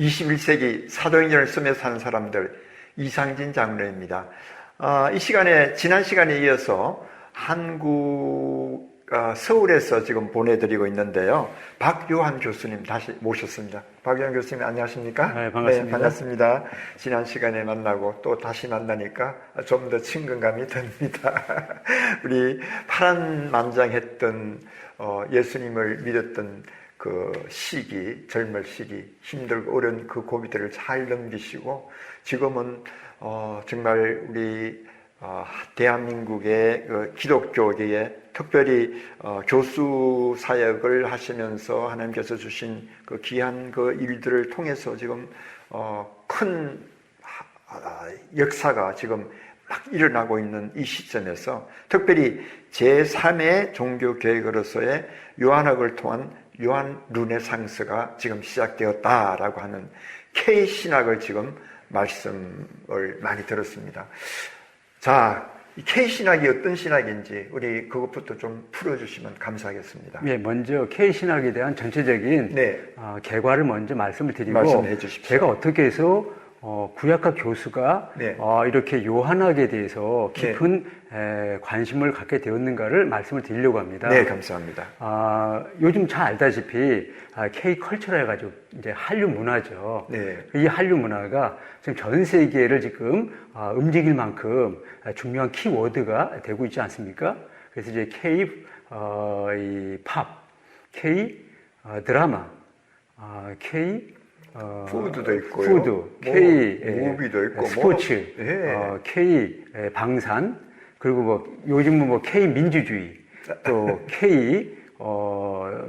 21세기 사도행전을 쓰며 사는 사람들, 이상진 장로입니다. 이 시간에, 지난 시간에 이어서 한국, 서울에서 지금 보내드리고 있는데요. 박요한 교수님 다시 모셨습니다. 박요한 교수님 안녕하십니까? 네, 반갑습니다. 네, 반갑습니다. 지난 시간에 만나고 또 다시 만나니까 좀 더 친근감이 듭니다. 우리 파란만장했던 예수님을 믿었던 그 시기, 젊을 시기, 힘들고 어려운 그 고비들을 잘 넘기시고 지금은 정말 우리 대한민국의 그 기독교계에 특별히 교수 사역을 하시면서 하나님께서 주신 그 귀한 그 일들을 통해서 지금 큰 역사가 지금 막 일어나고 있는 이 시점에서 특별히 제3의 종교개혁으로서의 요한학을 통한 요한 르네상스가 지금 시작되었다라고 하는 K신학을 지금 말씀을 많이 들었습니다. 자, 이 K신학이 어떤 신학인지 우리 그것부터 좀 풀어주시면 감사하겠습니다. 네, 먼저 K신학에 대한 전체적인 개괄을 먼저 말씀을 드리고 말씀해 주십시오. 제가 어떻게 해서 구약학 교수가 이렇게 요한학에 대해서 깊은 관심을 갖게 되었는가를 말씀을 드리려고 합니다. 네, 감사합니다. 요즘 잘 알다시피 K컬처라 해가지고 이제 한류 문화죠. 네. 이 한류 문화가 지금 전 세계를 지금 움직일 만큼 중요한 키워드가 되고 있지 않습니까? 그래서 이제 K 이 팝, K 드라마, K 푸드도 있고요. 푸드, K 무비도 있고 스포츠, K 방산, 그리고 뭐 요즘은 뭐 K 민주주의, 또 K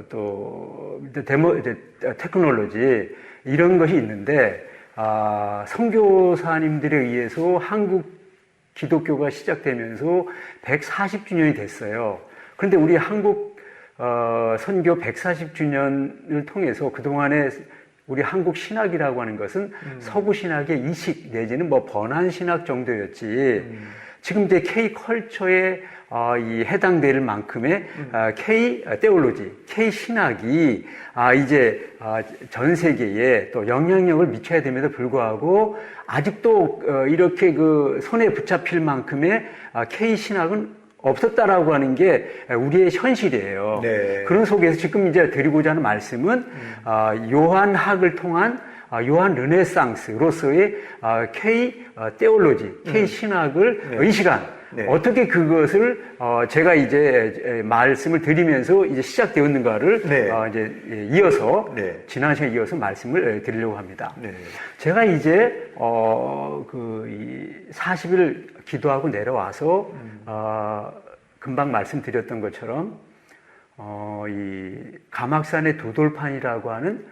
또 테크놀로지 이런 것이 있는데 선교사님들에 의해서 한국 기독교가 시작되면서 140주년이 됐어요. 그런데 우리 한국 선교 140주년을 통해서 그동안에 우리 한국 신학이라고 하는 것은 서구 신학의 이식 내지는 뭐 번안 신학 정도였지. 지금 이제 K 컬처에 이 해당될 만큼의 K 테올로지, K 신학이 이제 전 세계에 또 영향력을 미쳐야 됨에도 불구하고 아직도 이렇게 그 손에 붙잡힐 만큼의 K 신학은 없었다라고 하는 게 우리의 현실이에요. 네. 그런 속에서 지금 이제 드리고자 하는 말씀은 요한학을 통한 요한 르네상스로서의 K 테올로지, K 신학을 이 시간 어떻게 그것을 제가 이제 말씀을 드리면서 이제 시작되었는가를 이제 이어서 지난 시간에 이어서 말씀을 드리려고 합니다. 제가 이제 그 40일 기도하고 내려와서 금방 말씀드렸던 것처럼 이 가막산의 두돌판이라고 하는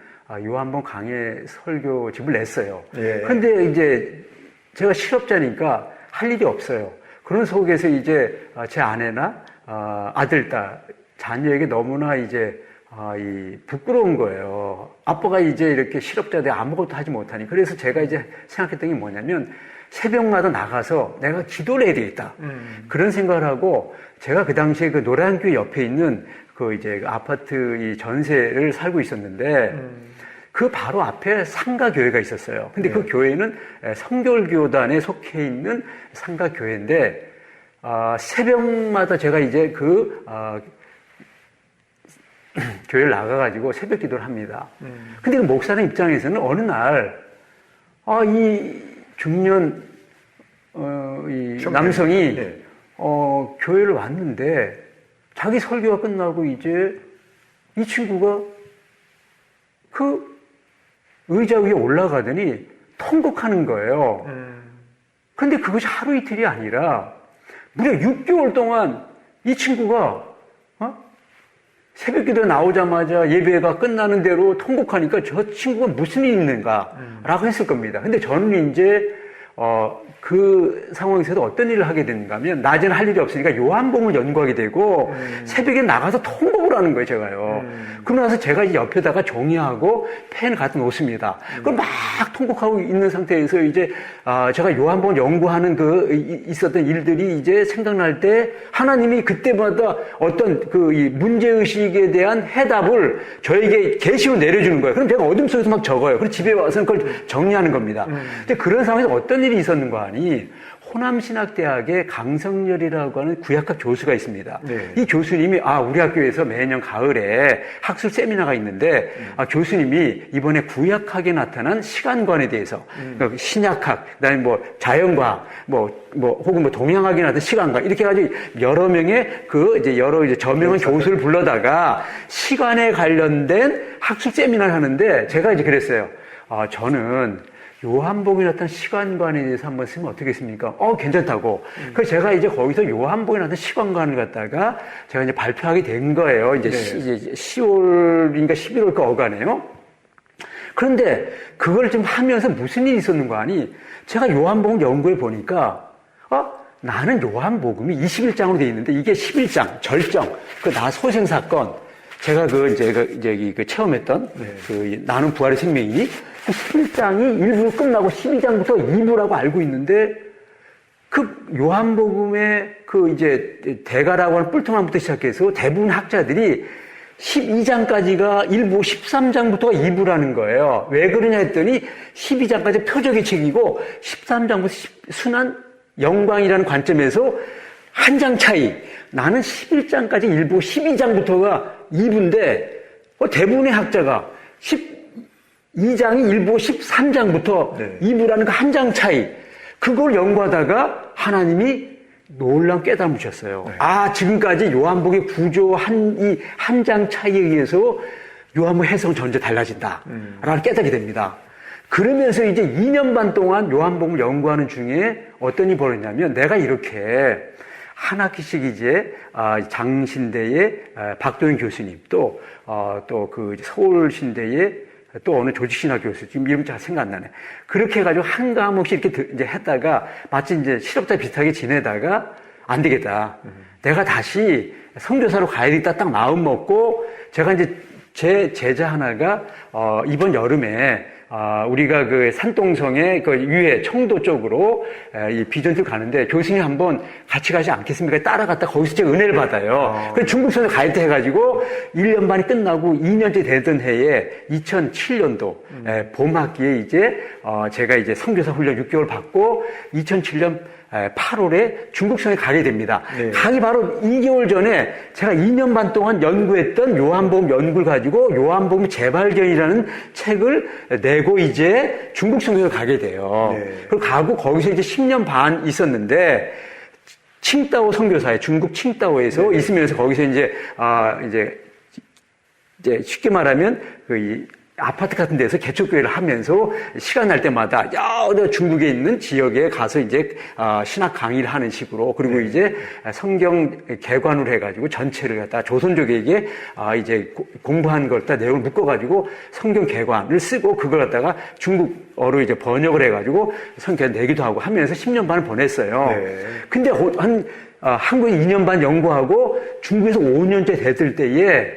요한복 강해 설교집을 냈어요. 그런데 이제 제가 실업자니까 할 일이 없어요. 그런 속에서 이제 제 아내나 아들, 딸, 자녀에게 너무나 이제 이 부끄러운 거예요. 아빠가 이제 이렇게 실업자인데 아무것도 하지 못하니. 그래서 제가 이제 생각했던 게 뭐냐면 새벽마다 나가서 내가 기도를 해야 되겠다. 그런 생각을 하고 제가 그 당시에 그 노량교 옆에 있는 그 이제 아파트 이 전세를 살고 있었는데 그 바로 앞에 상가교회가 있었어요. 근데 그 교회는 성결교단에 속해 있는 상가교회인데 새벽마다 제가 이제 그 교회를 나가가지고 새벽 기도를 합니다. 근데 그 목사님 입장에서는 어느 날 이 중년 이 남성이 교회를 왔는데 자기 설교가 끝나고 이제 이 친구가 그 의자 위에 올라가더니 통곡하는 거예요. 근데 그것이 하루 이틀이 아니라 무려 6개월 동안 이 친구가 새벽 기도 나오자마자 예배가 끝나는 대로 통곡하니까 저 친구가 무슨 일이 있는가라고 했을 겁니다. 근데 저는 이제 그 상황에서도 어떤 일을 하게 되는가 하면, 낮에는 할 일이 없으니까 요한복음을 연구하게 되고, 새벽에 나가서 통곡을 하는 거예요, 제가요. 그러고 나서 제가 이제 옆에다가 종이하고 펜 갖다 놓습니다. 그럼 막 통곡하고 있는 상태에서 이제, 제가 요한복음 연구하는 있었던 일들이 이제 생각날 때, 하나님이 그때마다 어떤 이 문제의식에 대한 해답을 저에게 계시로 내려주는 거예요. 그럼 제가 어둠 속에서 막 적어요. 그리고 집에 와서 그걸 정리하는 겁니다. 근데 그런 상황에서 어떤 일이 있었는가 하니, 호남신학대학에 강성렬이라고 하는 구약학 교수가 있습니다. 네. 이 교수님이 우리 학교에서 매년 가을에 학술 세미나가 있는데 교수님이 이번에 구약학에 나타난 시간관에 대해서 그러니까 신약학, 그다음에 뭐 자연과학, 혹은 동양학에 나타난 시간관 이렇게 해가지고 여러 명의 여러 저명한 교수를 불러다가 시간에 관련된 학술 세미나를 하는데 제가 이제 그랬어요. 저는 요한복음에 나타난 시간관에 대해서 한번 쓰면 어떻겠습니까? 괜찮다고. 그래서 제가 이제 거기서 요한복음에 나타난 시간관을 갖다가 제가 이제 발표하게 된 거예요. 이제 10월인가 11월까 어가네요. 그런데 그걸 좀 하면서 무슨 일이 있었는가 하니 제가 요한복음 연구해 보니까 나는 요한복음이 21장으로 되어 있는데 이게 11장, 절정, 나 소생사건, 제가 체험했던 나는 부활의 생명이니 11장이 1부로 끝나고 12장부터 2부라고 알고 있는데 요한복음의 대가라고 하는 뿔통함부터 시작해서 대부분 학자들이 12장까지가 1부, 13장부터가 2부라는 거예요. 왜 그러냐 했더니 12장까지 표적의 책이고 13장부터 순한 영광이라는 관점에서 한 장 차이. 나는 11장까지 1부, 12장부터가 2부인데 대부분의 학자가 12장이 1부, 13장부터 2부라는 그 한 장 차이. 그걸 연구하다가 하나님이 놀라운 깨달음을 주셨어요. 지금까지 요한복음의 구조 한 장 차이에 의해서 요한복음 해석은 전혀 달라진다. 라는 깨닫게 됩니다. 그러면서 이제 2년 반 동안 요한복음을 연구하는 중에 어떤 일이 벌어졌냐면 내가 이렇게 한 학기씩 이제 장신대의 박도영 교수님 또 서울신대의 또 어느 조직신학 교수, 지금 이름 잘 생각 안 나네. 그렇게 해가지고 한 과목씩 이렇게 이제 했다가 마치 이제 실업자 비슷하게 지내다가 안 되겠다. 내가 다시 선교사로 가야겠다 딱 마음 먹고 제가 이제 제 제자 하나가 이번 여름에 우리가 산동성의 유해 청도 쪽으로 이 비전투를 가는데 교수님 한번 같이 가지 않겠습니까? 따라갔다 거기서 제가 은혜를 받아요. 그래서 중국선을 가야 돼 해가지고 1년 반이 끝나고 2년째 되던 해에 2007년도 봄 학기에 이제 제가 이제 선교사 훈련 6개월 받고 2007년 8월에 중국성에 가게 됩니다. 네. 가기 바로 2개월 전에 제가 2년 반 동안 연구했던 요한복음 연구를 가지고 요한복음 재발견이라는 책을 내고 이제 중국성에 가게 돼요. 네. 그리고 가고 거기서 이제 10년 반 있었는데 칭다오 선교사에 중국 칭다오에서 있으면서 거기서 이제 쉽게 말하면 아파트 같은 데서 개척교회를 하면서 시간 날 때마다 여러 중국에 있는 지역에 가서 이제 신학 강의를 하는 식으로 그리고 이제 성경 개관을 해가지고 전체를 갖다 조선족에게 이제 공부한 걸 다 내용을 묶어가지고 성경 개관을 쓰고 그걸 갖다가 중국어로 이제 번역을 해가지고 성경 내기도 하고 하면서 10년 반을 보냈어요. 네. 근데 한국에 2년 반 연구하고 중국에서 5년째 됐을 때에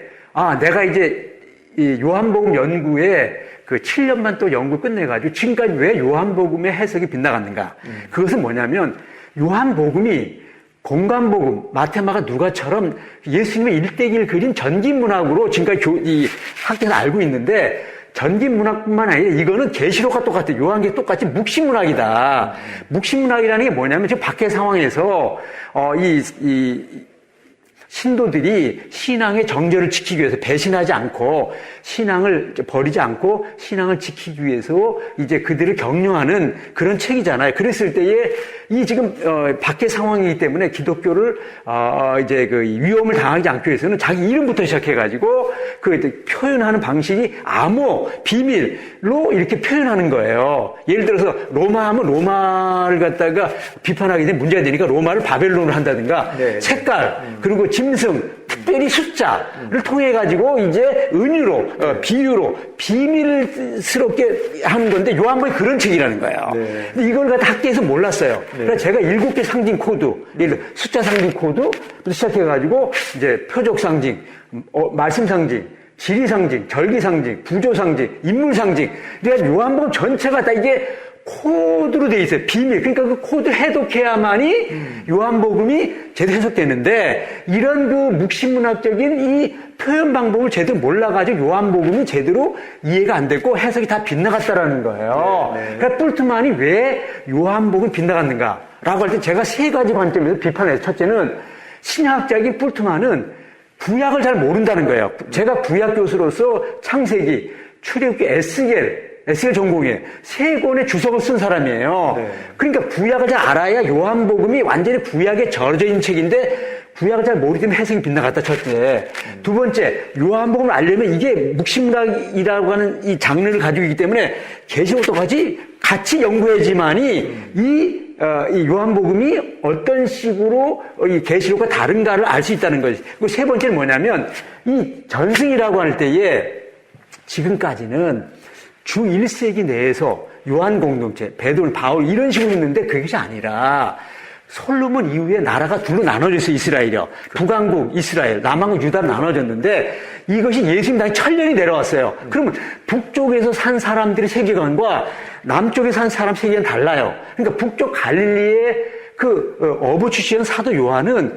내가 이제 이 요한복음 연구에 7년 반 또 연구 끝내가지고 지금까지 왜 요한복음의 해석이 빗나갔는가? 그것은 뭐냐면 요한복음이 공간복음, 마테마가 누가처럼 예수님의 일대기를 그린 전기문학으로 지금까지 이 학계에서 알고 있는데 전기문학뿐만 아니라 이거는 계시록과 똑같아요. 요한계 똑같이 묵시문학이다. 묵시문학이라는 게 뭐냐면 지금 밖의 상황에서 신도들이 신앙의 정절을 지키기 위해서 배신하지 않고 신앙을 버리지 않고 신앙을 지키기 위해서 이제 그들을 격려하는 그런 책이잖아요. 그랬을 때에 이 지금 밖의 상황이기 때문에 기독교를 이제 위험을 당하지 않기 위해서는 자기 이름부터 시작해가지고 표현하는 방식이 암호, 비밀로 이렇게 표현하는 거예요. 예를 들어서 로마하면 로마를 갖다가 비판하게 되면 문제가 되니까 로마를 바벨론으로 한다든가 색깔 그리고 짐승 특별히 숫자를 통해 가지고 이제 은유로, 비유로 비밀스럽게 하는 건데 요한복음이 그런 책이라는 거예요. 네. 근데 이걸 갖다 학교에서 몰랐어요. 그래서 제가 7개 상징 코드, 예를 들어 숫자 상징 코드부터 시작해가지고 이제 표적 상징, 말씀 상징, 지리 상징, 절기 상징, 구조 상징, 인물 상징. 그러니까 요한복음 전체가 다 이게 코드로 돼 있어요. 비밀. 그러니까 그 코드 해독해야만이 요한복음이 제대로 해석되는데 이런 그 묵시문학적인 이 표현 방법을 제대로 몰라가지고 요한복음이 제대로 이해가 안 됐고 해석이 다 빗나갔다라는 거예요. 네. 그러니까 뿔트만이 왜 요한복음이 빗나갔는가라고 할 때 제가 3가지 관점에서 비판해요. 첫째는 신학자인 뿔트만은 구약을 잘 모른다는 거예요. 제가 구약 교수로서 창세기, 출애굽기, 에스겔 전공에 3권의 주석을 쓴 사람이에요. 네. 그러니까 구약을 잘 알아야 요한복음이 완전히 구약에 절여져 있는 책인데 구약을 잘 모르기 때문에 해석이 빗나갔다 첫째. 두 번째, 요한복음을 알려면 이게 묵시문학이라고 하는 이 장르를 가지고 있기 때문에 계시록도 같이 연구해야지만이 이 요한복음이 어떤 식으로 이 계시록과 다른가를 알 수 있다는 거지. 그리고 세 번째는 뭐냐면 이 전승이라고 할 때에 지금까지는 주 1세기 내에서 요한 공동체, 베드로, 바울 이런 식으로 있는데 그것이 아니라 솔로몬 이후에 나라가 둘로 나눠져서 이스라엘이요. 북왕국 이스라엘, 남왕국 유다로 나눠졌는데 이것이 예수님 당시 천년이 내려왔어요. 그러면 북쪽에서 산 사람들의 세계관과 남쪽에 산 사람 세계관이 달라요. 그러니까 북쪽 갈릴리의 그 어부 출신인 사도 요한은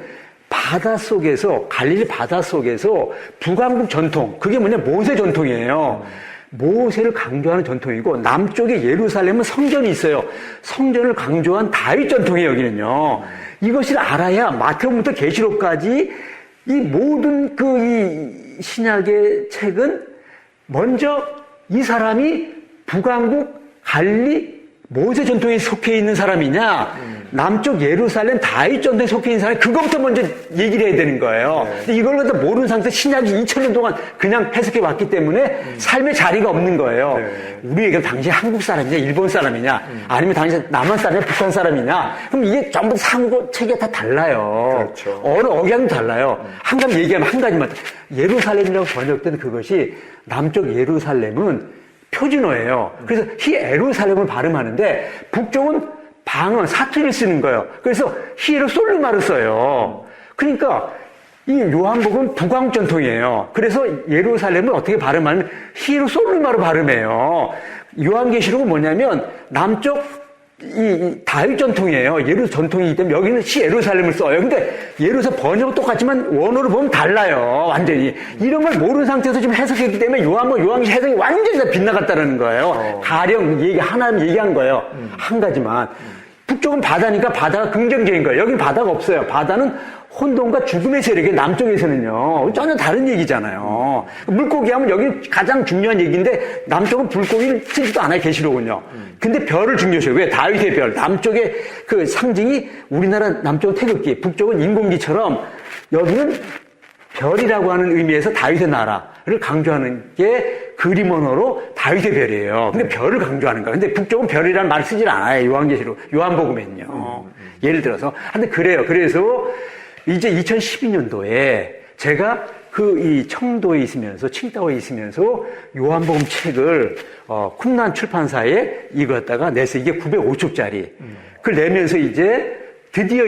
바닷속에서 갈릴리 바닷속에서 북왕국 전통, 그게 뭐냐 모세 전통이에요. 모세를 강조하는 전통이고 남쪽에 예루살렘은 성전이 있어요. 성전을 강조한 다윗 전통이에요. 여기는요. 이것을 알아야 마태복음부터 계시록까지 이 모든 이 신약의 책은 먼저 이 사람이 북왕국 갈릴리 모세 전통에 속해 있는 사람이냐 남쪽 예루살렘 다윗 전통에 속해 있는 사람이 그것부터 먼저 얘기를 해야 되는 거예요. 네. 근데 이걸 갖다 모르는 상태에서 신약이 2000년 동안 그냥 해석해 왔기 때문에 삶의 자리가 없는 거예요. 네. 우리에게 당시 한국 사람이냐 일본 사람이냐 아니면 당시 남한 사람이냐 북한 사람이냐 그럼 이게 전부 상고 책이 다 달라요. 그렇죠. 어느 억양도 달라요. 한 가지 얘기하면 한 가지만 예루살렘이라고 번역된 그것이 남쪽 예루살렘은 표준어예요. 그래서 히에루살렘을 발음하는데 북쪽은 방언, 사투리를 쓰는 거예요. 그래서 히에루솔루마를 써요. 그러니까 이 요한복음은 북왕 전통이에요. 그래서 예루살렘을 어떻게 발음하면 히에루솔루마로 발음해요. 요한계시록은 뭐냐면 남쪽 이 다윗 전통이에요. 예루 전통이기 때문에 여기는 시에루살렘을 써요. 근데 예루살렘 번역은 똑같지만 원어로 보면 달라요. 완전히. 이런 걸 모르는 상태에서 지금 해석했기 때문에 요한계시 해석이 완전히 다 빗나갔다는 거예요. 가령 하나님 얘기한 거예요. 한 가지만. 북쪽은 바다니까 바다가 긍정적인 거예요. 여긴 바다가 없어요. 바다는 혼돈과 죽음의 세력이 남쪽에서는요. 전혀 다른 얘기잖아요. 물고기 하면 여기 가장 중요한 얘기인데 남쪽은 물고기를 쓰지도 않아요. 계시록은요. 근데 별을 중요시해요. 왜? 다윗의 별. 남쪽의 그 상징이 우리나라 남쪽은 태극기, 북쪽은 인공기처럼 여기는 별이라고 하는 의미에서 다윗의 나라를 강조하는 게 그림 언어로 다윗의 별이에요. 근데 별을 강조하는 거예요. 근데 북쪽은 별이라는 말을 쓰질 않아요. 요한계시록, 요한복음에는요. 예를 들어서. 근데 그래요. 그래서 이제 2012년도에 제가 이 청도에 있으면서, 칭다오에 있으면서 요한복음 책을, 쿰난 출판사에 이거 갖다가 내서 이게 905쪽짜리. 그걸 내면서 드디어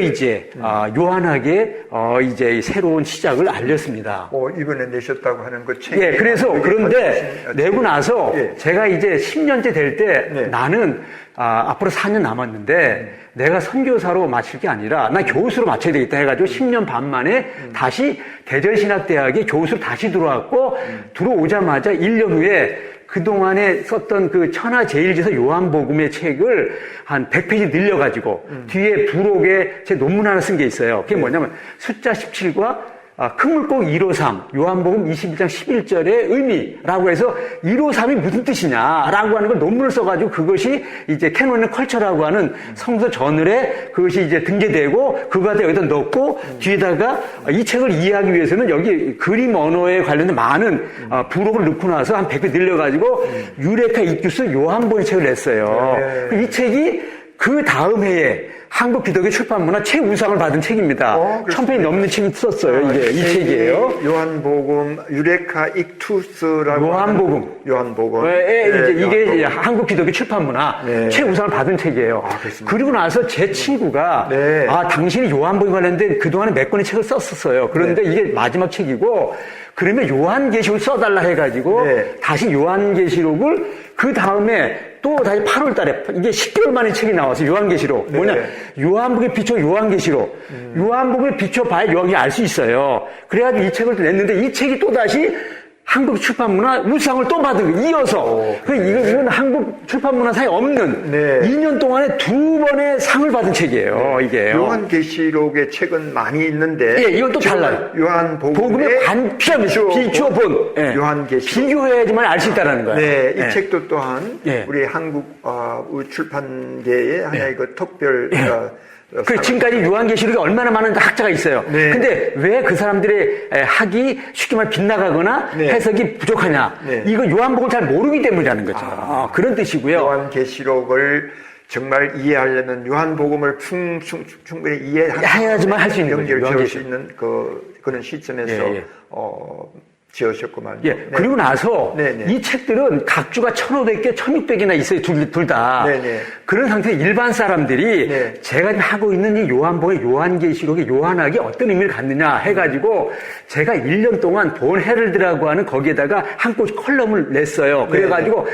요한학의 이제 새로운 시작을 알렸습니다. 이번에 내셨다고 하는 그 책이. 예, 그래서 그런데 내고 나서 예. 제가 이제 10년째 될 때 네. 나는 앞으로 4년 남았는데 내가 선교사로 마칠 게 아니라 나 교수로 마쳐야 되겠다 해가지고 10년 반 만에 다시 대전신학대학에 교수로 다시 들어왔고 들어오자마자 1년 후에 그동안에 썼던 그 천하제일지서 요한복음의 책을 한 100페이지 늘려가지고 뒤에 부록에 제 논문 하나 쓴 게 있어요. 그게 뭐냐면 숫자 17과 큰 물고 153, 요한복음 21장 11절의 의미라고 해서 153이 무슨 뜻이냐라고 하는 걸 논문을 써가지고 그것이 이제 캐논 앤 컬처라고 하는 성서 저널에 그것이 이제 등재되고 그거 여기다 넣고 뒤에다가 이 책을 이해하기 위해서는 여기 그림 언어에 관련된 많은 부록을 넣고 나서 한 100배 늘려가지고 유레카 이큐스 요한복음 책을 냈어요. 네. 이 책이 그 다음 해에 한국 기독교 출판문화 최우상을 받은 책입니다. 1000편이 넘는 책이 썼어요. 이게 이 책이에요. 요한복음 유레카 익투스라고 요한복음. 이제 이게 한국 기독교 출판문화 최우상을 받은 책이에요. 그리고 나서 제 친구가 당신이 요한복음 관련된 그동안에 몇 권의 책을 썼었어요. 그런데 이게 마지막 책이고 그러면 요한계시록을 써달라 해가지고 다시 요한계시록을 그 다음에 또 다시 8월 달에 이게 10개월 만에 책이 나왔어요. 요한계시록. 뭐냐? 요한복음에 비춰 요한계시록. 요한복음에 비춰봐야 요한이 알 수 있어요. 그래가지고 이 책을 냈는데 이 책이 또 다시 한국 출판문화 우상을 또 받은 거예요. 이어서. 이건 한국 출판문화사에 없는 2년 동안에 2번의 상을 받은 책이에요. 이게. 요한계시록의 책은 많이 있는데. 이건 또 달라요. 요한복음의 비춰본. 요한계시록. 비교해야지만 알 수 있다는 거예요. 이 책도 또한 우리 한국 출판계의 하나의 그 특별 지금까지 요한계시록이 얼마나 많은 학자가 있어요. 근데 왜 그 사람들의 학이 쉽게 말해 빗나가거나 해석이 부족하냐. 이거 요한복음을 잘 모르기 때문이라는 거죠. 그런 뜻이고요. 요한계시록을 정말 이해하려면 요한복음을 충분히 이해해야지만 할 수 있는 거죠. 연결 지을 수 있는 그런 시점에서 지으셨구만. 그리고 나서 이 책들은 각주가 1500개, 1600개나 있어요. 둘 다. 그런 상태에 일반 사람들이 제가 하고 있는 이 요한복음의 요한계시록의 요한학이 어떤 의미를 갖느냐 해가지고 제가 1년 동안 본 헤럴드라고 하는 거기에다가 한 곳 컬럼을 냈어요. 그래가지고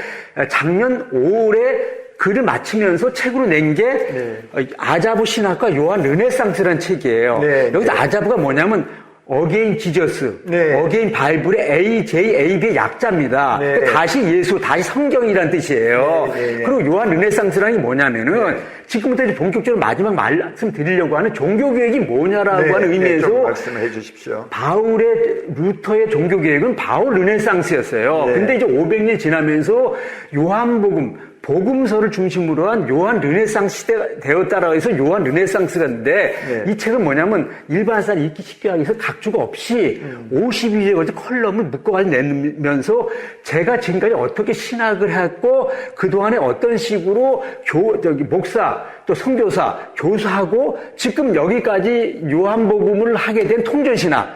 작년 5월에 글을 마치면서 책으로 낸 게 아자부 신학과 요한 르네상스라는 책이에요. 여기서 아자부가 뭐냐면 어게인 지저스, 어게인 바이블의 AJAB의 약자입니다. 그러니까 다시 예수, 다시 성경이라는 뜻이에요. 그리고 요한 르네상스라는 게 뭐냐면은 지금부터 이제 본격적으로 마지막 말씀드리려고 하는 종교개혁이 뭐냐라고 하는 의미에서 말씀해 주십시오. 루터의 종교개혁은 바울 르네상스였어요. 근데 이제 500년 지나면서 요한복음, 복음서를 중심으로 한 요한 르네상스 시대가 되었다라고 해서 요한 르네상스인데 이 책은 뭐냐면 일반 사람 읽기 쉽게 하기 위해서 각주가 없이 52에 걸쳐 컬럼을 묶어가지고 내면서 제가 지금까지 어떻게 신학을 했고 그동안에 어떤 식으로 목사 또 선교사, 교수하고 지금 여기까지 요한복음을 하게 된 통전신학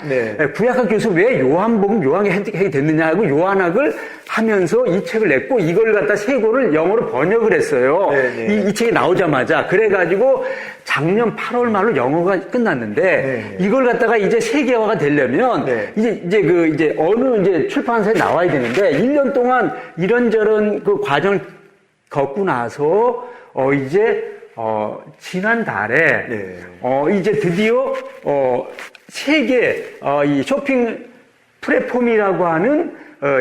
구약학 교수 왜 요한복음, 요한이 하게 됐느냐 하고 요한학을 하면서 이 책을 냈고 이걸 갖다 세 권을 영어로 번역을 했어요. 이 책이 나오자마자 그래가지고 작년 8월 말로 영어가 끝났는데 이걸 갖다가 이제 세계화가 되려면 이제 어느 출판사에 나와야 되는데 1년 동안 이런저런 그 과정을 겪고 나서 지난달에 이제 드디어 세계 이 쇼핑 플랫폼이라고 하는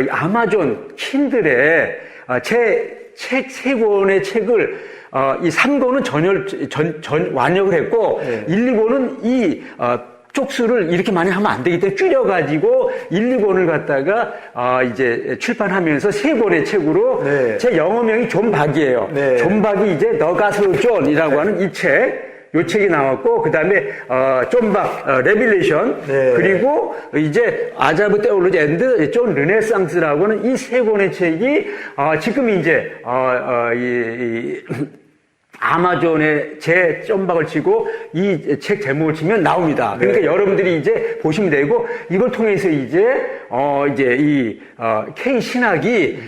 아마존 킨들에 제 책 3권의 책을 이 3권은 완역을 했고 1, 2권은 쪽수를 이렇게 많이 하면 안 되기 때문에 줄여가지고 1, 2권을 갖다가 이제 출판하면서 3권의 책으로 제 영어명이 존 박이에요. 존 박이 이제 더 가스로 존이라고 하는 이 책. 요 책이 나왔고, 그 다음에, 존 박, 레빌레이션, 그리고 이제 아자브 테올로지 앤드 존 르네상스라고 하는 이 3권의 책이, 지금 이제, 아마존에 제 점박을 치고 이 책 제목을 치면 나옵니다. 그러니까 여러분들이 이제 보시면 되고 이걸 통해서 이제 이 K 신학이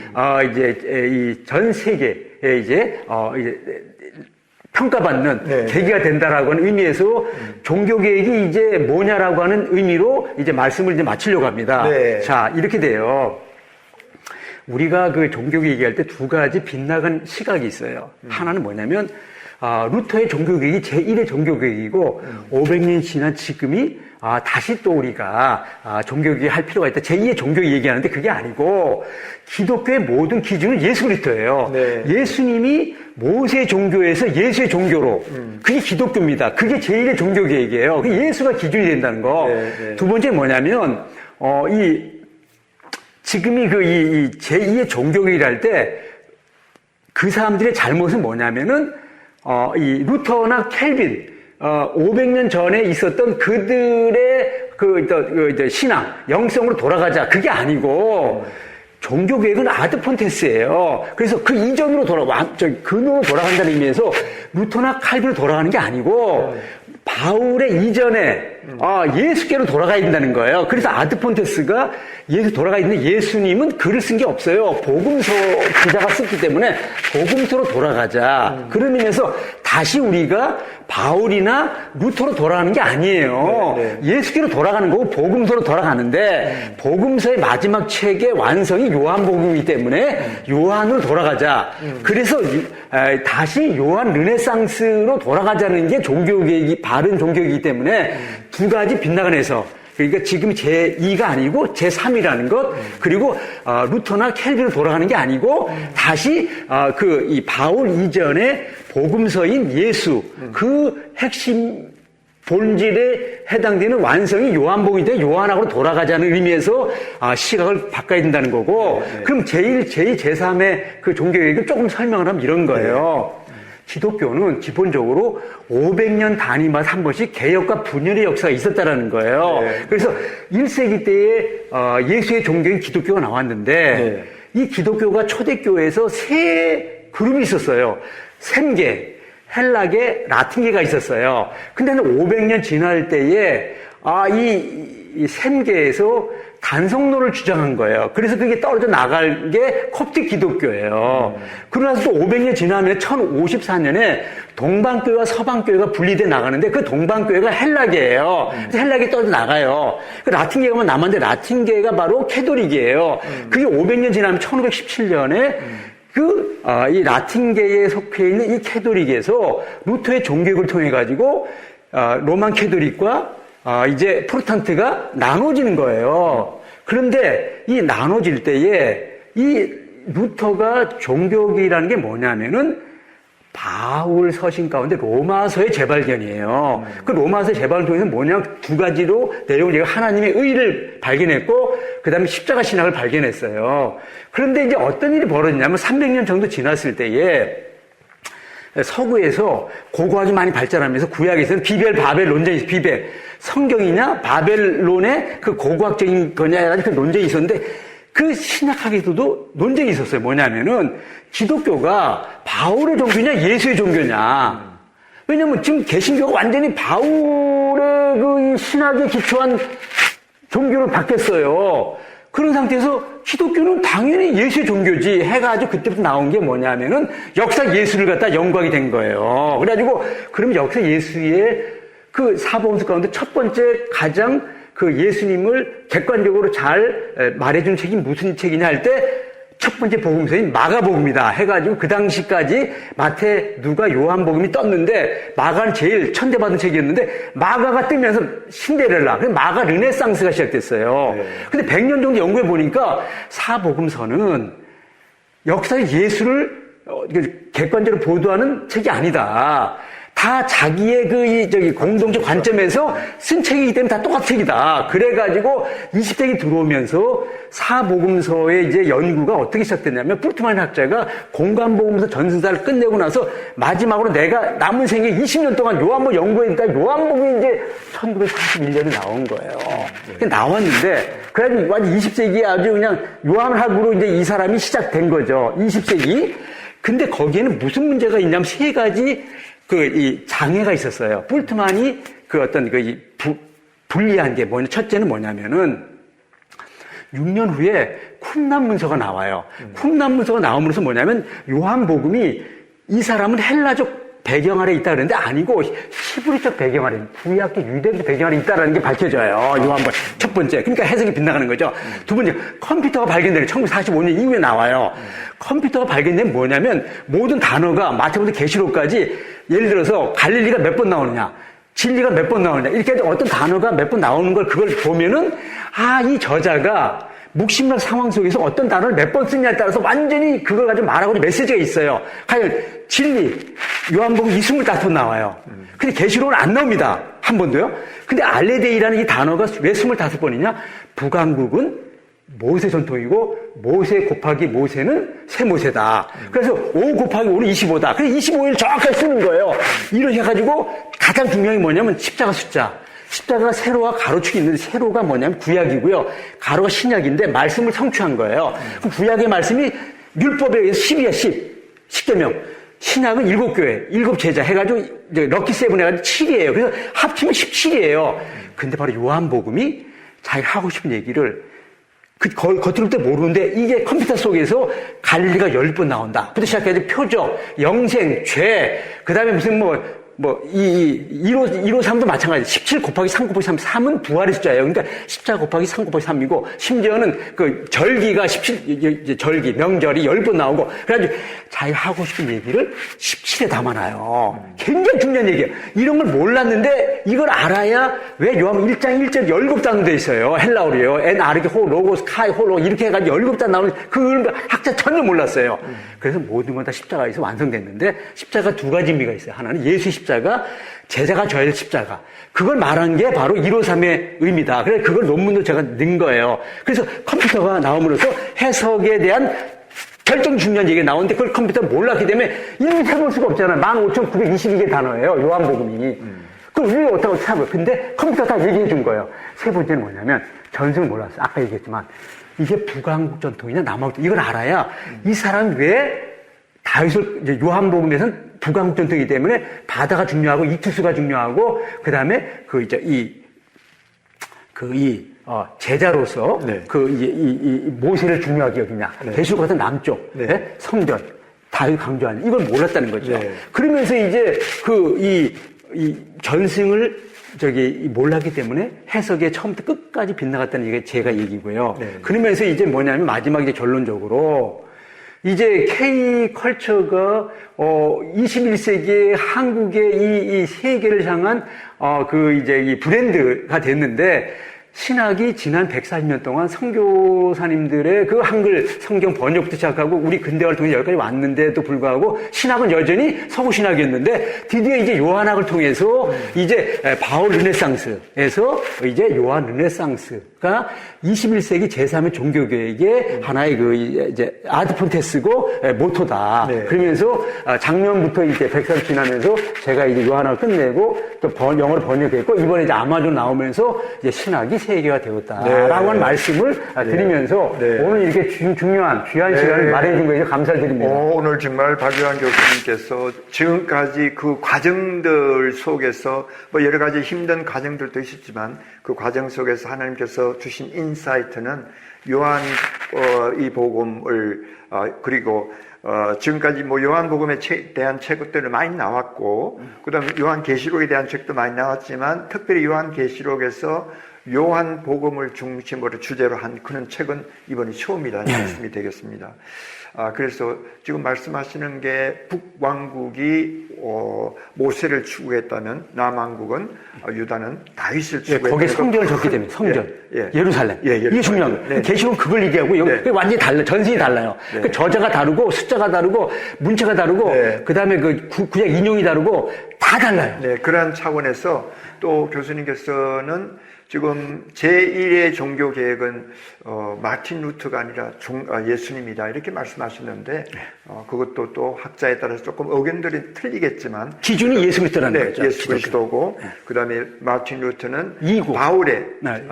이제 이 전 세계에 이제 평가받는 계기가 된다라고 하는 의미에서 종교개혁이 이제 뭐냐라고 하는 의미로 이제 말씀을 이제 마치려고 합니다. 자, 이렇게 돼요. 우리가 그 종교개혁 얘기할 때 2가지 빗나간 시각이 있어요. 하나는 뭐냐면, 루터의 종교개혁이 제1의 종교개혁이고, 500년 지난 지금이, 다시 또 우리가, 종교개혁 할 필요가 있다. 제2의 종교개혁 얘기하는데 그게 아니고, 기독교의 모든 기준은 예수 그리스도예요. 예수님이 모세 종교에서 예수의 종교로, 그게 기독교입니다. 그게 제1의 종교개혁이에요. 그게 예수가 기준이 된다는 거. 두 번째 뭐냐면, 지금이 이 제2의 종교개혁을 할 때 그 사람들의 잘못은 뭐냐면은 이 루터나 켈빈 500년 전에 있었던 그들의 신앙, 영성으로 돌아가자. 그게 아니고 종교개혁은 아드폰테스예요. 그래서 그 이전으로 근으로 돌아간다는 의미에서 루터나 칼빈으로 돌아가는 게 아니고 바울의 이전에 예수께로 돌아가야 된다는 거예요. 그래서 아드폰테스가 예수 돌아가 있는데 예수님은 글을 쓴 게 없어요. 복음서 기자가 썼기 때문에 복음서로 돌아가자. 그런 의미에서 다시 우리가 바울이나 루터로 돌아가는 게 아니에요. 예수께로 돌아가는 거고 복음서로 돌아가는데 복음서의 마지막 책의 완성이 요한복음이기 때문에 요한으로 돌아가자. 그래서 다시 요한 르네상스로 돌아가자는 게 종교개혁이 바른 종교이기 때문에 두 가지 빗나가내서 그러니까 지금 제2가 아니고 제3이라는 것 그리고 루터나 켈빈으로 돌아가는 게 아니고 다시 이 바울 이전의 복음서인 예수 그 핵심 본질에 해당되는 완성이 요한복음인데 요한하고 돌아가자는 의미에서 시각을 바꿔야 된다는 거고 그럼 제1, 제2, 제3의 그 종교개혁을 조금 설명을 하면 이런 거예요. 기독교는 기본적으로 500년 단위마다 한 번씩 개혁과 분열의 역사가 있었다라는 거예요. 그래서 1세기 때에 예수의 종교인 기독교가 나왔는데 이 기독교가 초대교회에서 세 그룹이 있었어요. 셈계, 헬라계, 라틴계가 있었어요. 근데 500년 지날 때에 이 셈계에서 단성론을 주장한 거예요. 그래서 그게 떨어져 나갈 게 콥틱 기독교예요. 그러나서 또 500년 지나면 1054년에 동방교회와 서방교회가 분리돼 나가는데 그 동방교회가 헬라계예요. 그래서 헬라계 떨어져 나가요. 그 라틴계가 남았는데 라틴계가 바로 캐톨릭이에요. 그게 500년 지나면 1517년에 이 라틴계에 속해 있는 이 캐톨릭에서 루터의 종교개혁을 통해 가지고 로만 캐톨릭과 이제 프로테스탄트가 나눠지는 거예요. 그런데 이 나눠질 때에 이 루터가 종교개혁이라는 게 뭐냐면은 바울 서신 가운데 로마서의 재발견이에요. 그 로마서의 재발을 통해서 뭐냐 두 가지로 내려온 얘기가 하나님의 의를 발견했고 그 다음에 십자가 신학을 발견했어요. 그런데 이제 어떤 일이 벌어졌냐면 300년 정도 지났을 때에 서구에서 고고학이 많이 발전하면서 구약에서는 비벨, 바벨 논쟁이 있어요. 비벨. 성경이냐, 바벨론의 그 고고학적인 거냐라는 그 논쟁이 있었는데 그 신학학에서도 논쟁이 있었어요. 뭐냐면은 기독교가 바울의 종교냐, 예수의 종교냐. 왜냐면 지금 개신교가 완전히 바울의 그 신학에 기초한 종교로 바뀌었어요. 그런 상태에서 기독교는 당연히 예수의 종교지 해가지고 그때부터 나온 게 뭐냐면은 역사 예수를 갖다 연구하게 된 거예요. 그래가지고 그럼 역사 예수의 그 사복음서 가운데 첫 번째 가장 그 예수님을 객관적으로 잘 말해준 책이 무슨 책이냐 할 때 첫 번째 복음서인 마가복음이다 해가지고 그 당시까지 마태, 누가, 요한복음이 떴는데 마가는 제일 천대받은 책이었는데 마가가 뜨면서 신데렐라, 마가 르네상스가 시작됐어요. 근데 100년 정도 연구해 보니까 사복음서는 역사의 예수를 객관적으로 보도하는 책이 아니다. 다 자기의 공동체 관점에서 쓴 책이기 때문에 다 똑같은 책이다. 그래가지고 20세기 들어오면서 사복음서의 이제 연구가 어떻게 시작됐냐면 불트만 학자가 공간복음서 전승사를 끝내고 나서 마지막으로 내가 남은 생애 20년 동안 요한복음 연구했으니까 요한복음이 이제 1941년에 나온 거예요. 나왔는데 그래가지고 완전 20세기에 아주 그냥 요한학으로 이제 이 사람이 시작된 거죠. 20세기. 근데 거기에는 무슨 문제가 있냐면 세 가지 이 장애가 있었어요. 불트만이 불리한 게 첫째는 뭐냐면은 6년 후에 쿰란 문서가 나와요. 쿰란 문서가 나오면서 뭐냐면 요한복음이 이 사람은 헬라적 배경 아래 있다 그랬는데 아니고 히브리적 배경 아래, 구약의 유대적 배경 아래 있다라는 게 밝혀져요. 요한복음 첫 번째. 그러니까 해석이 빗나가는 거죠. 두 번째, 컴퓨터가 발견되는 1945년 이후에 나와요. 컴퓨터가 발견되면 뭐냐면 모든 단어가 마태부터 계시록까지 예를 들어서 갈릴리가 몇 번 나오느냐, 진리가 몇 번 나오느냐 이렇게 어떤 단어가 몇 번 나오는 걸 그걸 보면은 이 저자가 묵심락 상황 속에서 어떤 단어를 몇 번 쓰냐에 따라서 완전히 그걸 가지고 말하고 있는 메시지가 있어요. 과연 진리, 요한복음 25번 나와요. 근데 계시록은 안 나옵니다. 한 번도요. 근데 알레데이라는 이 단어가 왜 25번이냐? 북왕국은 모세 전통이고 모세 곱하기 모세는 새 모세다. 그래서 5 곱하기 5는 25다. 그래서 25일 정확하게 쓰는 거예요. 이렇게 해가지고 가장 중요한 게 뭐냐면 십자가 숫자. 십자가 세로와 가로축이 있는데 세로가 뭐냐면 구약이고요. 가로가 신약인데 말씀을 성취한 거예요. 그 구약의 말씀이 율법에 의해서 10이야, 10. 10계명. 신약은 7교회, 7제자 해가지고 이제 럭키 세븐 해가지고 7이에요. 그래서 합치면 17이에요. 근데 바로 요한복음이 자기가 하고 싶은 얘기를 겉으로 때 모르는데 이게 컴퓨터 속에서 갈릴리가 10번 나온다. 부터 시작해서 표적, 영생, 죄, 그 다음에 무슨 1호 3도 마찬가지. 17 곱하기 3 곱하기 3, 3은 부활의 숫자예요. 그러니까 14 곱하기 3 곱하기 3이고, 심지어는 그 절기가 17, 절기, 명절이 10번 나오고, 그래가지고 자기가 하고 싶은 얘기를 17에 담아놔요. 굉장히 중요한 얘기예요. 이런 걸 몰랐는데, 이걸 알아야 왜 요한 1장 1절 17단으로 돼 있어요. 헬라어로요. 엔, 아르게, 호, 로고스, 카이, 홀로, 이렇게 해가지고 17단 나오는, 그걸 학자 전혀 몰랐어요. 그래서 모든 건 다 십자가에서 완성됐는데, 십자가 두 가지 의미가 있어요. 하나는 예수의 십자가, 제자가 져야 할 십자가. 그걸 말한 게 바로 153의 의미다. 그래서 그걸 논문도 제가 넣은 거예요. 그래서 컴퓨터가 나옴으로써 해석에 대한 결정 중요한 얘기가 나오는데 그걸 컴퓨터가 몰랐기 때문에 이미 해볼 수가 없잖아요. 15,922개 단어예요. 요한복음이. 그걸 우리가 어떻게 찾아봐요. 근데 컴퓨터가 다 얘기해 준 거예요. 세 번째는 뭐냐면 전승을 몰랐어요. 아까 얘기했지만 이게 북왕국 전통이냐 남왕국 전통 이걸 알아야 이 사람이 왜 다윗을 이제 요한복음에서는 북왕국 전통이기 때문에 바다가 중요하고 이투수가 중요하고 그다음에 제자로서 네. 이 모세를 중요하게 여기냐. 네. 계시록 같은 남쪽 네. 네? 성전 다윗 강조하는 이걸 몰랐다는 거죠. 네. 그러면서 이제 이 전승을 몰랐기 때문에 해석에 처음부터 끝까지 빗나갔다는 얘기가 제가 얘기고요. 네. 그러면서 이제 뭐냐면 마지막에 이제 결론적으로 이제 K 컬처가 21세기 한국의 이 세계를 향한 이 브랜드가 됐는데 신학이 지난 140년 동안 선교사님들의 그 한글 성경 번역부터 시작하고 우리 근대화를 통해 여기까지 왔는데도 불구하고 신학은 여전히 서구 신학이었는데 드디어 이제 요한학을 통해서 이제 바울 르네상스에서 이제 요한 르네상스가 21세기 제3의 종교개혁의 하나의 이제 아드폰테스고 모토다. 네. 그러면서 작년부터 이제 130 지나면서 제가 이제 요한학을 끝내고 또 영어로 번역했고 이번에 이제 아마존 나오면서 이제 신학이 세계가 되었다라고 네. 하는 말씀을 드리면서 네. 오늘 이렇게 귀한 시간을 네. 마련해 준 거에 감사드립니다. 오늘 정말 박유한 교수님께서 지금까지 그 과정들 속에서 뭐 여러 가지 힘든 과정들도 있었지만 그 과정 속에서 하나님께서 주신 인사이트는 요한 이 복음을 그리고 지금까지 뭐 요한복음에 대한 책들이 많이 나왔고 그다음에 요한계시록에 대한 책도 많이 나왔지만 특별히 요한계시록에서 요한복음을 중심으로 주제로 한 그런 책은 이번이 처음이라는 말씀이 되겠습니다. 그래서 지금 말씀하시는 게 북왕국이 모세를 추구했다면 남왕국은 유다는 다윗을 추구했다는 거기에 성전을 적기 때문에 성전, 예루살렘. 이게 중요한 거예요. 네. 계시록은 그걸 얘기하고 여기 완전히 달라, 전신이 달라요. 네. 그 저자가 다르고 숫자가 다르고 문체가 다르고 그다음에 그 구약 인용이 다르고 다 달라요. 네, 그러한 차원에서 또 교수님께서는 지금 제1의 종교 개혁은 마틴 루터가 아니라 예수님이다 이렇게 말씀하셨는데 그것도 또 학자에 따라서 조금 의견들이 틀리겠지만 기준이 예수 그리스도라는 거죠. 예수 그리스도고 그다음에 마틴 루터는 이고. 바울의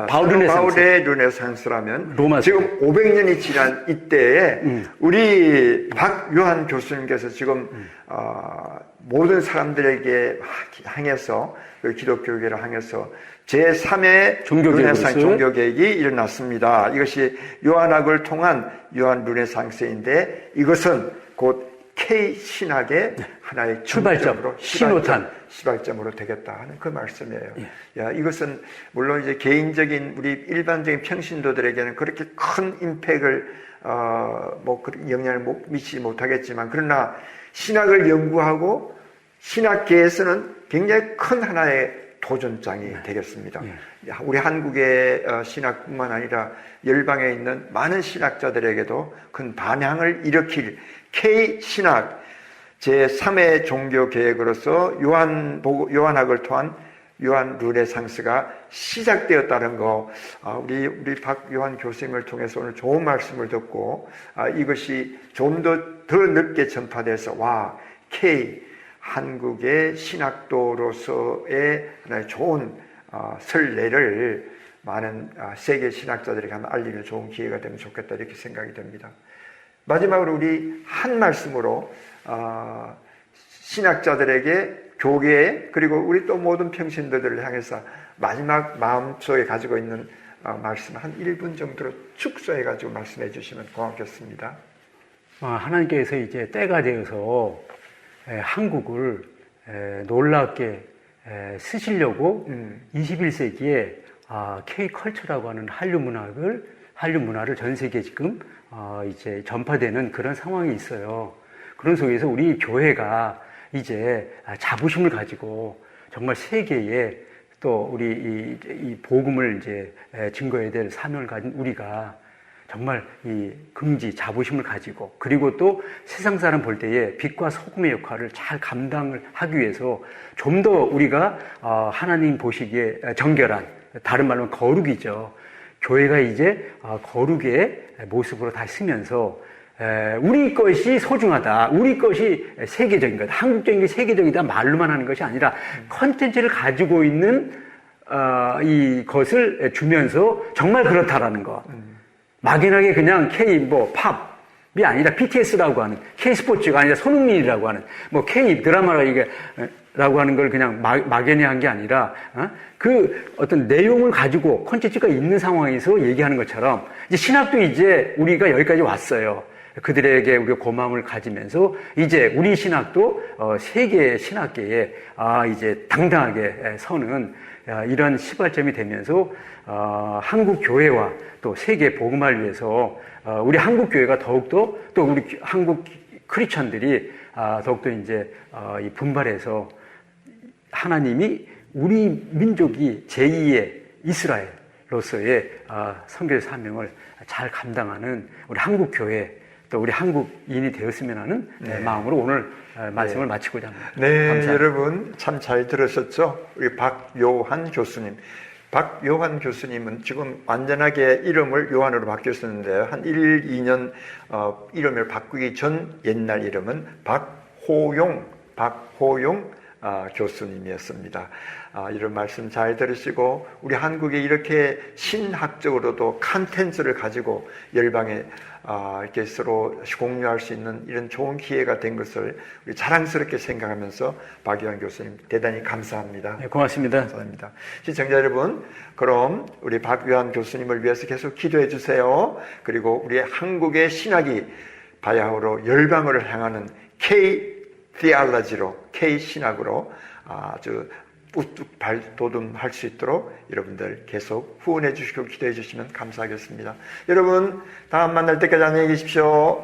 바울의 르네상스라면 로마서. 지금 500년이 지난 이때에 우리 박요한 교수님께서 지금 모든 사람들에게 향해서 그 기독교계를 향해서 제3의 르네상스 종교개혁이 일어났습니다. 이것이 요한학을 통한 요한 르네상스인데 이것은 곧 K신학의 하나의 출발점으로 시발점으로 되겠다 하는 그 말씀이에요. 야, 이것은 물론 이제 개인적인 우리 일반적인 평신도들에게는 그렇게 큰 임팩을 영향을 미치지 못하겠지만 그러나 신학을 연구하고 신학계에서는 굉장히 큰 하나의 도전장이 되겠습니다. 우리 한국의 신학뿐만 아니라 열방에 있는 많은 신학자들에게도 큰 반향을 일으킬 K신학 제3의 종교 계획으로서 요한학을 통한 요한 르네상스가 시작되었다는 거, 우리 박요한 교수님을 통해서 오늘 좋은 말씀을 듣고 이것이 좀 더 넓게 전파돼서 K 한국의 신학도로서의 하나의 좋은 설례를 많은 세계 신학자들에게 한번 알리는 좋은 기회가 되면 좋겠다 이렇게 생각이 됩니다. 마지막으로 우리 한 말씀으로 신학자들에게 교계 그리고 우리 또 모든 평신도들을 향해서 마지막 마음속에 가지고 있는 말씀 한 1분 정도로 축소해 가지고 말씀해 주시면 고맙겠습니다. 하나님께서 이제 때가 되어서 한국을 놀랍게 쓰시려고 21세기에 K컬처라고 하는 한류 문화를 전 세계에 지금 이제 전파되는 그런 상황이 있어요. 그런 속에서 우리 교회가 이제 자부심을 가지고 정말 세계에 또 우리 이 복음을 이제 증거해야 될 사명을 가진 우리가 정말 이 긍지 자부심을 가지고 그리고 또 세상 사람 볼 때에 빛과 소금의 역할을 잘 감당을 하기 위해서 좀 더 우리가 하나님 보시기에 정결한 다른 말로 거룩이죠. 교회가 이제 거룩의 모습으로 다시 쓰면서 우리 것이 소중하다. 우리 것이 세계적인 거다. 한국적인 게 세계적이다. 말로만 하는 것이 아니라 컨텐츠를 가지고 있는 이것을 주면서 정말 그렇다라는 거. 막연하게 그냥 팝이 아니라 BTS라고 하는 K스포츠가 아니라 손흥민이라고 하는 K 드라마라고 하는 걸 그냥 막연히 한 게 아니라 그 어떤 내용을 가지고 콘텐츠가 있는 상황에서 얘기하는 것처럼 이제 신학도 이제 우리가 여기까지 왔어요. 그들에게 우리가 고마움을 가지면서 이제 우리 신학도 세계 신학계에 이제 당당하게 서는 이런 시발점이 되면서 한국 교회와 또 세계 복음화를 위해서 우리 한국 교회가 더욱더 또 우리 한국 크리스천들이 더욱더 이제 이 분발해서 하나님이 우리 민족이 제2의 이스라엘로서의 선교의 사명을 잘 감당하는 우리 한국 교회 또 우리 한국인이 되었으면 하는 마음으로 오늘 말씀을 마치고자 합니다. 네, 감사합니다. 여러분 참 잘 들으셨죠? 우리 박요한 교수님. 박요한 교수님은 지금 완전하게 이름을 요한으로 바뀌었었는데요. 한 1, 2년 이름을 바꾸기 전 옛날 이름은 박호용 교수님이었습니다. 이런 말씀 잘 들으시고 우리 한국에 이렇게 신학적으로도 컨텐츠를 가지고 열방에 이렇게 서로 공유할 수 있는 이런 좋은 기회가 된 것을 우리 자랑스럽게 생각하면서 박요한 교수님 대단히 감사합니다. 네, 고맙습니다. 감사합니다. 시청자 여러분, 그럼 우리 박요한 교수님을 위해서 계속 기도해 주세요. 그리고 우리 한국의 신학이 바야흐로 열방을 향하는 K-theology로, K-신학으로 아주 우뚝 발돋움할 수 있도록 여러분들 계속 후원해 주시고 기도해 주시면 감사하겠습니다. 여러분, 다음 만날 때까지 안녕히 계십시오.